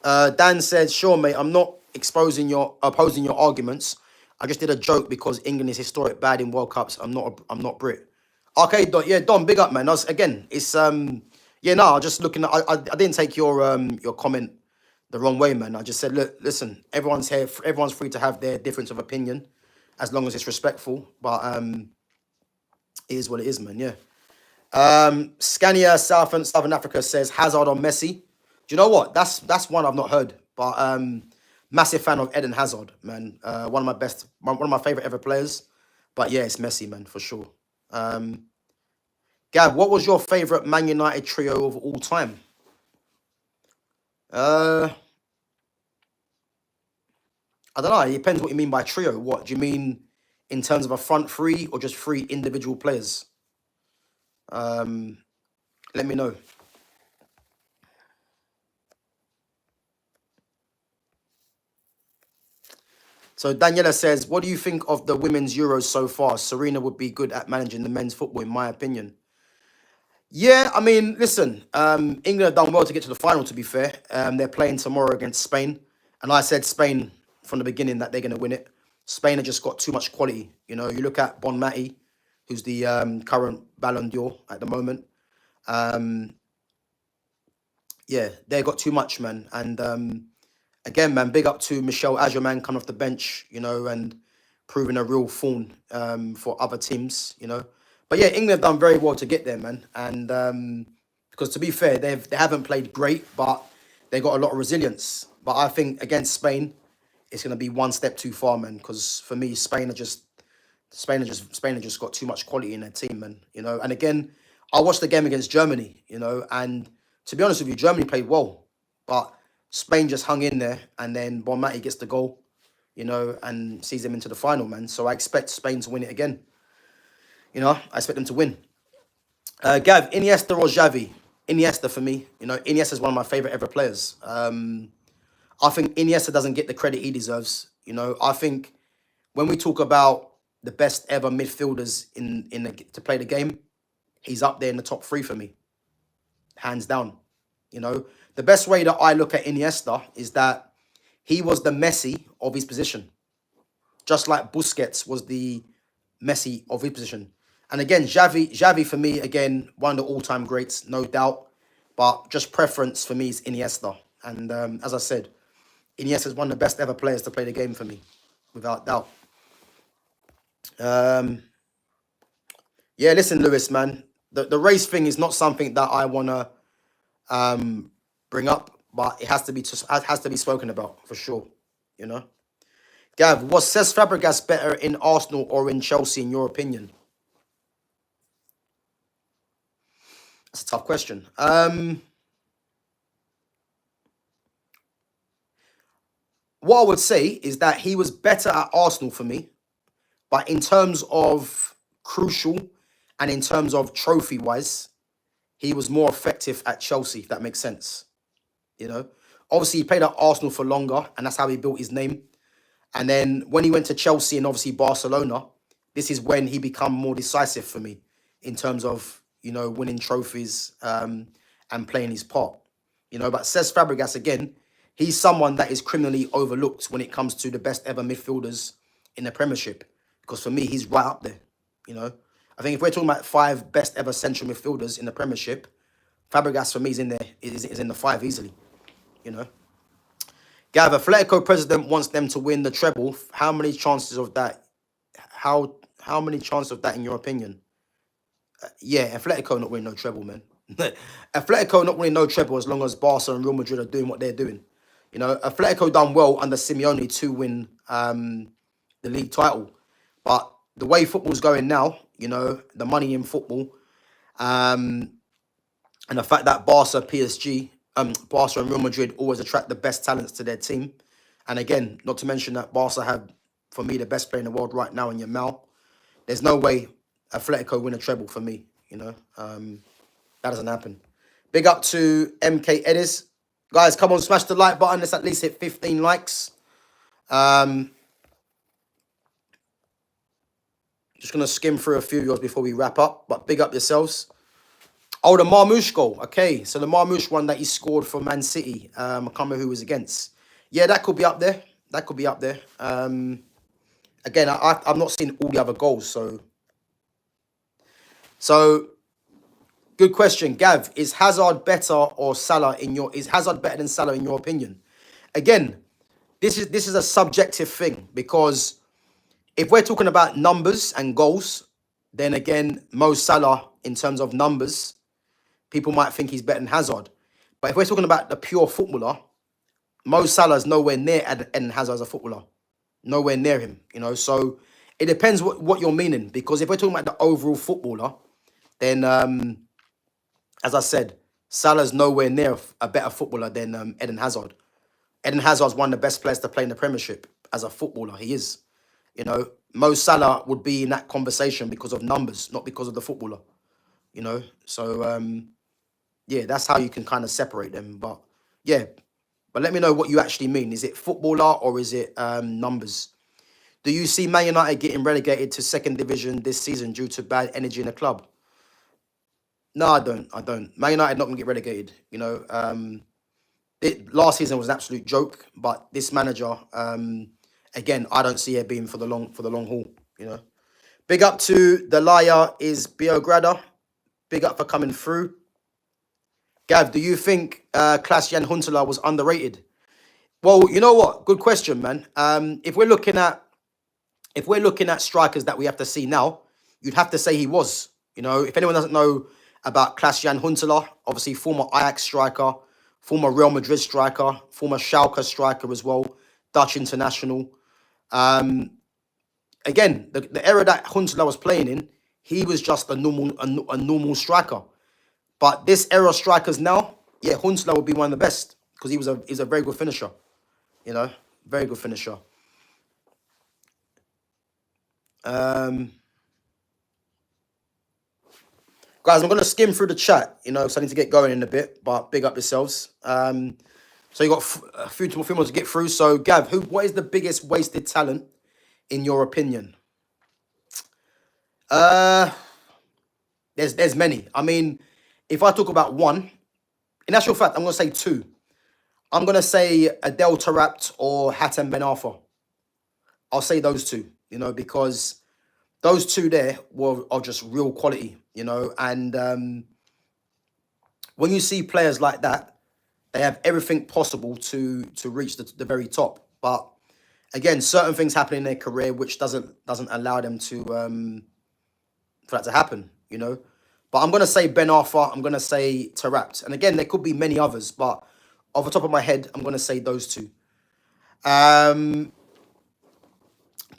Dan says, "Sure, mate. I'm not opposing your arguments. I just did a joke because England is historic bad in World Cups. I'm not Brit." Okay, yeah, Don, big up, man. Again, it's yeah, no, I just looking. I didn't take your comment the wrong way, man. I just said, look, listen, everyone's here. Everyone's free to have their difference of opinion, as long as it's respectful. But it is what it is, man. Yeah. Scania Southern Africa says Hazard on Messi. Do you know what? That's one I've not heard, but massive fan of Eden Hazard, man. One of my favorite ever players. But yeah, it's Messi, man, for sure. Gav, what was your favorite Man United trio of all time? I don't know. It depends what you mean by trio. What do you mean in terms of a front three or just three individual players? Let me know. So Daniela says, what do you think of the women's Euros so far? Serena would be good at managing the men's football, in my opinion. Yeah, I mean, listen, England have done well to get to the final, to be fair. They're playing tomorrow against Spain. And I said Spain from the beginning that they're going to win it. Spain have just got too much quality. You know, you look at Bon Mati, who's the current Ballon d'Or at the moment. Yeah, they got too much, man. And again, man, big up to Michelle Azure, man, coming off the bench, you know, and proving a real thorn for other teams, you know. But yeah, England have done very well to get there, man. And because to be fair, they haven't played great, but they got a lot of resilience. But I think against Spain, it's going to be one step too far, man. Because for me, Spain have just got too much quality in their team, man. You know. And again, I watched the game against Germany, you know, and to be honest with you, Germany played well, but Spain just hung in there, and then Bon Mati gets the goal, you know, and sees them into the final, man. So I expect Spain to win it again. You know, I expect them to win. Gav, Iniesta or Xavi? Iniesta for me. You know, Iniesta is one of my favorite ever players. I think Iniesta doesn't get the credit he deserves. You know, I think when we talk about the best ever midfielders to play the game, he's up there in the top three for me, hands down. You know, the best way that I look at Iniesta is that he was the Messi of his position, just like Busquets was the Messi of his position. And again, Xavi for me, again, one of the all-time greats, no doubt. But just preference for me is Iniesta. And as I said, Iniesta is one of the best ever players to play the game for me, without doubt. Yeah, listen, Lewis, man. The race thing is not something that I want to bring up, but it has to be spoken about for sure. You know, Gav, was Cesc Fabregas better in Arsenal or in Chelsea, in your opinion? That's a tough question. What I would say is that he was better at Arsenal for me, but in terms of crucial and in terms of trophy wise, he was more effective at Chelsea, if that makes sense. You know, obviously he played at Arsenal for longer, and that's how he built his name. And then when he went to Chelsea and obviously Barcelona, this is when he became more decisive for me in terms of, you know, winning trophies and playing his part. You know, but Cesc Fabregas, again, he's someone that is criminally overlooked when it comes to the best ever midfielders in the Premiership. Because for me, he's right up there. You know, I think if we're talking about 5 best ever central midfielders in the Premiership, Fabregas for me is in there, is in the 5 easily. You know. Gav, Atletico president wants them to win the treble. How many chances of that? How many chances of that in your opinion? Yeah, Atletico not winning no treble, man. Atletico not winning no treble as long as Barca and Real Madrid are doing what they're doing. You know, Atletico done well under Simeone to win the league title, but the way football's going now, you know, the money in football, and the fact that Barca, PSG, Barca and Real Madrid always attract the best talents to their team. And again, not to mention that Barca have, for me, the best player in the world right now in Yamal. There's no way Atletico win a treble for me, you know. That doesn't happen. Big up to MK Edis. Guys, come on, smash the like button. Let's at least hit 15 likes. Just going to skim through a few of yours before we wrap up. But big up yourselves. Oh, the Marmoush goal. Okay, so the Marmoush one that he scored for Man City. I can't remember who was against. Yeah, that could be up there. That could be up there. Again, I've not seen all the other goals, so good question, Gav. Is Hazard better or Salah is Hazard better than Salah in your opinion? Again, this is a subjective thing, because if we're talking about numbers and goals, then again, Mo Salah in terms of numbers, people might think he's better than Hazard. But if we're talking about the pure footballer, Mo Salah is nowhere near Eden Hazard as a footballer. Nowhere near him, you know. So it depends what you're meaning. Because if we're talking about the overall footballer, then as I said, Salah's nowhere near a better footballer than Eden Hazard. Eden Hazard's one of the best players to play in the Premiership as a footballer. He is. You know, Mo Salah would be in that conversation because of numbers, not because of the footballer. You know, so yeah, that's how you can kind of separate them. But yeah, but let me know what you actually mean. Is it footballer or is it numbers? Do you see Man United getting relegated to 2nd division this season due to bad energy in the club? No, I don't. Man United not going to get relegated. You know, last season was an absolute joke, but this manager, again, I don't see it being for the long haul. You know, big up to the liar is Biograda. Big up for coming through. Gav, do you think Klaas-Jan Huntelaar was underrated? Well, you know what? Good question, man. If we're looking at strikers that we have to see now, you'd have to say he was. You know, if anyone doesn't know about Klaas-Jan Huntelaar, obviously former Ajax striker, former Real Madrid striker, former Schalke striker as well, Dutch international. Again, the era that Huntelaar was playing in, he was just a normal striker. But this era of strikers now, yeah, Huntelaar would be one of the best because he's a very good finisher. You know, very good finisher. Guys, I'm going to skim through the chat, you know, because I need to get going in a bit, but big up yourselves. So you got a few more to get through. So, Gav, what is the biggest wasted talent in your opinion? There's many. I mean, if I talk about one, in actual fact, I'm going to say two. I'm going to say Adel Tarabt or Hatem Ben Arfa. I'll say those two, you know, because those two there are just real quality, you know. And when you see players like that, they have everything possible to reach the very top. But again, certain things happen in their career which doesn't allow them to for that to happen, you know. But I'm gonna say Ben Arfa, I'm gonna say Tarabt. And again, there could be many others, but off the top of my head, I'm gonna say those two.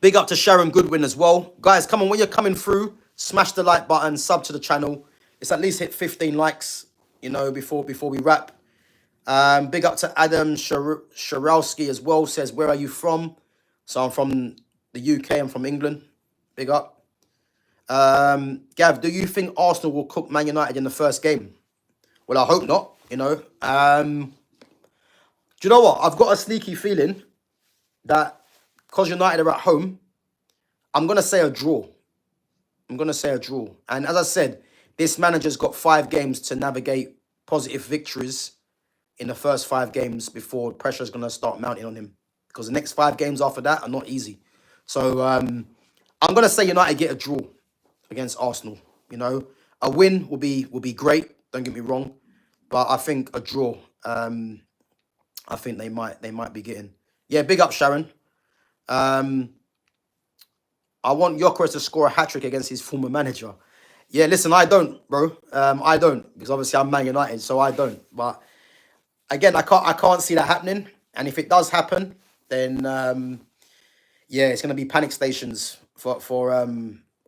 Big up to Sharon Goodwin as well. Guys, come on, when you're coming through, smash the like button, sub to the channel. It's at least hit 15 likes, you know, before we wrap. Big up to Adam Sharowski as well. Says, where are you from? So I'm from the UK. I'm from England. Big up. Gav, do you think Arsenal will cook Man United in the first game? Well, I hope not, you know. Do you know what? I've got a sneaky feeling that because United are at home, I'm going to say a draw. I'm going to say a draw. And as I said, this manager's got 5 games to navigate positive victories in the first 5 games before pressure is going to start mounting on him. Because the next 5 games after that are not easy. So I'm going to say United get a draw against Arsenal. You know, a win will be great. Don't get me wrong, but I think a draw. I think they might be getting. Yeah, big up Sharon. I want Gyökeres to score a hat-trick against his former manager. Yeah, listen, I don't, bro. I don't, because obviously I'm Man United, so I don't. But again, I can't see that happening. And if it does happen, then yeah, it's gonna be panic stations for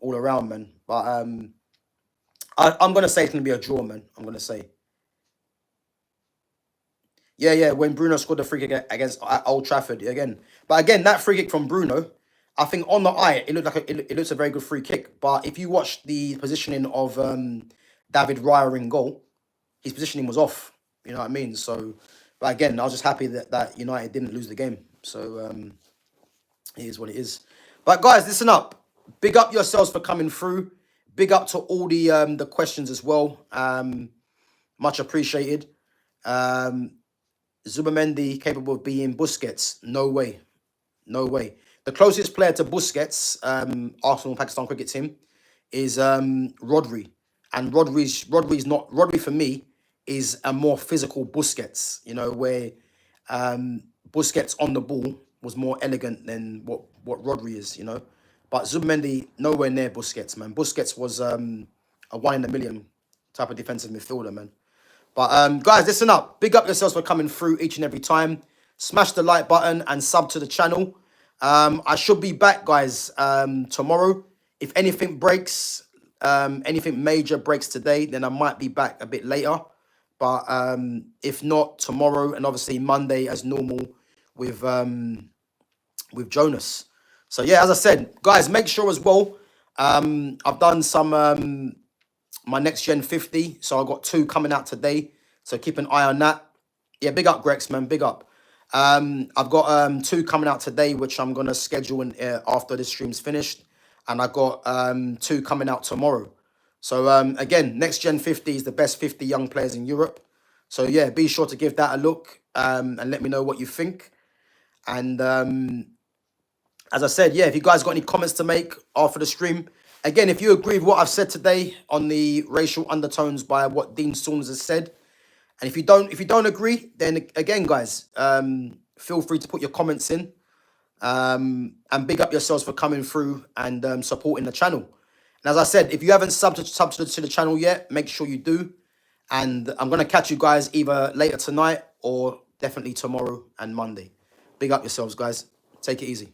all around, man. But I'm gonna say it's gonna be a draw, man. I'm gonna say. Yeah, when Bruno scored the free kick against Old Trafford again. But again, that free kick from Bruno, I think on the eye, it looked like it looks a very good free kick. But if you watch the positioning of David Raya in goal, his positioning was off. You know what I mean? So, but again, I was just happy that United didn't lose the game. So it is what it is. But guys, listen up. Big up yourselves for coming through. Big up to all the questions as well. Much appreciated. Zubamendi capable of being Busquets? No way. No way. The closest player to Busquets, Arsenal Pakistan cricket team, is Rodri. And Rodri for me is a more physical Busquets, you know, where Busquets on the ball was more elegant than what Rodri is, you know. But Zubamendi, nowhere near Busquets, man. Busquets was a 1 in a million type of defensive midfielder, man. But guys, listen up. Big up yourselves for coming through each and every time. Smash the like button and sub to the channel. I should be back, guys, tomorrow. If anything breaks, anything major breaks today, then I might be back a bit later. But if not, tomorrow and obviously Monday as normal with Jonas. So yeah, as I said, guys, make sure as well. I've done some my next gen 50, so I've got 2 coming out today. So keep an eye on that. Yeah, big up Grex, man, big up. I've got 2 coming out today, which I'm gonna schedule after this stream's finished, and I got 2 coming out tomorrow. So again, next gen 50 is the best 50 young players in Europe. So yeah, be sure to give that a look and let me know what you think. And as I said, yeah, if you guys got any comments to make after the stream, again, if you agree with what I've said today on the racial undertones by what Dean Saunders has said, and if you don't agree, then again, guys, feel free to put your comments in, and big up yourselves for coming through and supporting the channel. And as I said, if you haven't subbed to the channel yet, make sure you do. And I'm gonna catch you guys either later tonight or definitely tomorrow and Monday. Big up yourselves, guys. Take it easy.